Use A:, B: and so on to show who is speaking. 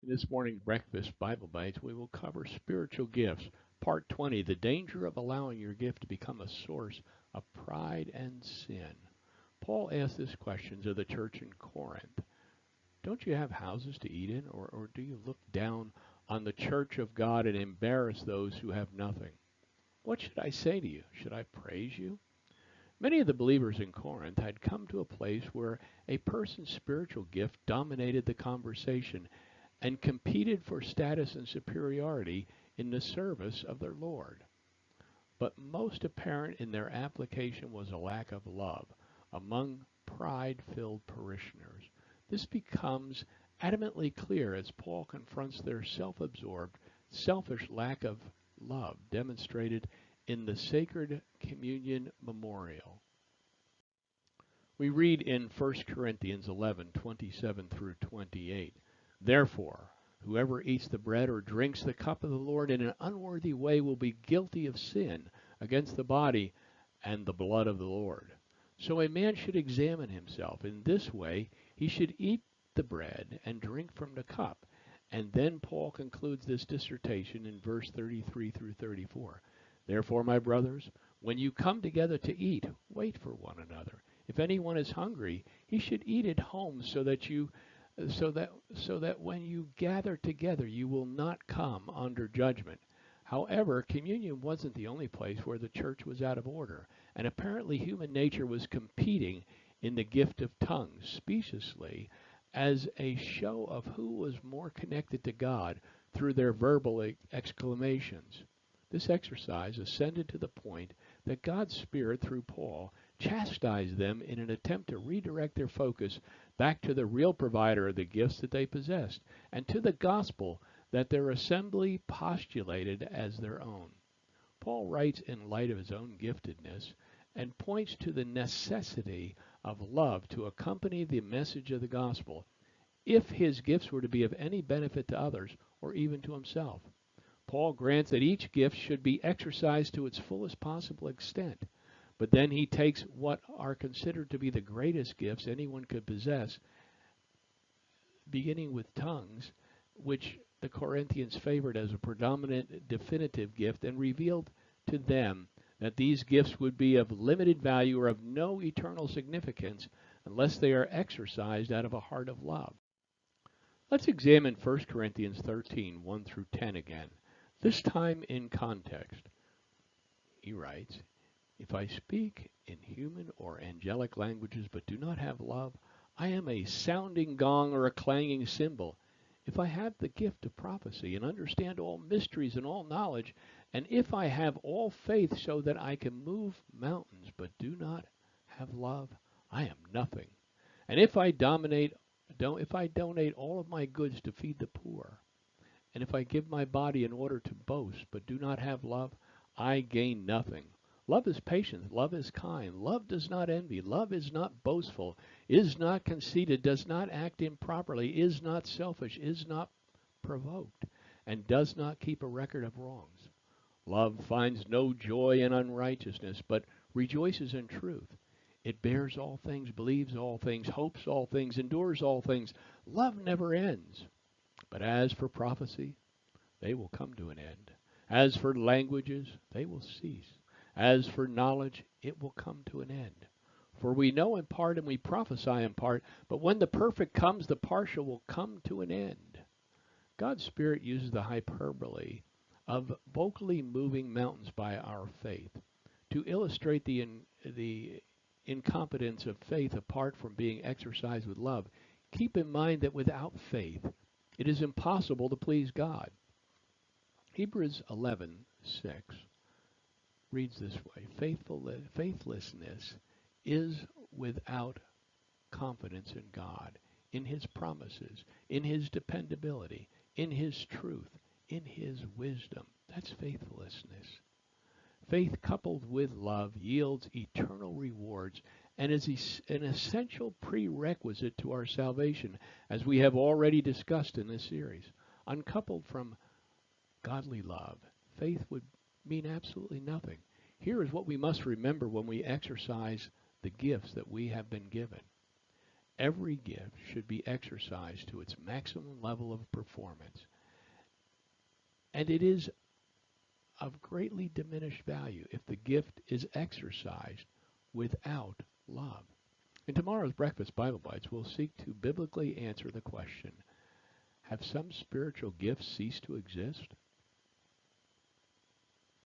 A: In this morning's Breakfast Bible Bites, we will cover spiritual gifts. Part 20, the danger of allowing your gift to become a source of pride and sin. Paul asked this question to the church in Corinth. Don't you have houses to eat in, or do you look down on the church of God and embarrass those who have nothing? What should I say to you? Should I praise you? Many of the believers in Corinth had come to a place where a person's spiritual gift dominated the conversation and competed for status and superiority in the service of their Lord. But most apparent in their application was a lack of love among pride-filled parishioners. This becomes adamantly clear as Paul confronts their self-absorbed, selfish lack of love demonstrated in the Sacred Communion Memorial. We read in 1 Corinthians 11:27 through 28, Therefore, whoever eats the bread or drinks the cup of the Lord in an unworthy way will be guilty of sin against the body and the blood of the Lord. So a man should examine himself. In this way, he should eat the bread and drink from the cup. And then Paul concludes this dissertation in verse 33 through 34. Therefore, my brothers, when you come together to eat, wait for one another. If anyone is hungry, he should eat at home so that when you gather together you will not come under judgment. However, communion wasn't the only place where the church was out of order, and apparently human nature was competing in the gift of tongues speciously as a show of who was more connected to God through their verbal exclamations. This exercise ascended to the point that God's Spirit, through Paul, chastised them in an attempt to redirect their focus back to the real provider of the gifts that they possessed, and to the gospel that their assembly postulated as their own. Paul writes in light of his own giftedness and points to the necessity of love to accompany the message of the gospel if his gifts were to be of any benefit to others or even to himself. Paul grants that each gift should be exercised to its fullest possible extent, but then he takes what are considered to be the greatest gifts anyone could possess, beginning with tongues, which the Corinthians favored as a predominant definitive gift, and revealed to them that these gifts would be of limited value or of no eternal significance unless they are exercised out of a heart of love. Let's examine 1 Corinthians 13, 1 through 10 again, this time in context. He writes, If I speak in human or angelic languages but do not have love, I am a sounding gong or a clanging cymbal. If I have the gift of prophecy and understand all mysteries and all knowledge, and if I have all faith so that I can move mountains but do not have love, I am nothing. And if I donate all of my goods to feed the poor, and if I give my body in order to boast but do not have love, I gain nothing. Love is patient. Love is kind. Love does not envy. Love is not boastful, is not conceited, does not act improperly, is not selfish, is not provoked, and does not keep a record of wrongs. Love finds no joy in unrighteousness, but rejoices in truth. It bears all things, believes all things, hopes all things, endures all things. Love never ends. But as for prophecy, they will come to an end. As for languages, they will cease. As for knowledge, it will come to an end. For we know in part and we prophesy in part, but when the perfect comes, the partial will come to an end. God's Spirit uses the hyperbole of vocally moving mountains by our faith to illustrate the incompetence of faith apart from being exercised with love. Keep in mind that without faith, it is impossible to please God. Hebrews 11:6 reads this way, faithlessness is without confidence in God, in his promises, in his dependability, in his truth, in his wisdom. That's faithlessness. Faith coupled with love yields eternal rewards and is an essential prerequisite to our salvation, as we have already discussed in this series. Uncoupled from godly love, faith would mean absolutely nothing. Here is what we must remember when we exercise the gifts that we have been given. Every gift should be exercised to its maximum level of performance, and it is of greatly diminished value if the gift is exercised without love. In tomorrow's Breakfast Bible Bites, we'll seek to biblically answer the question, have some spiritual gifts ceased to exist?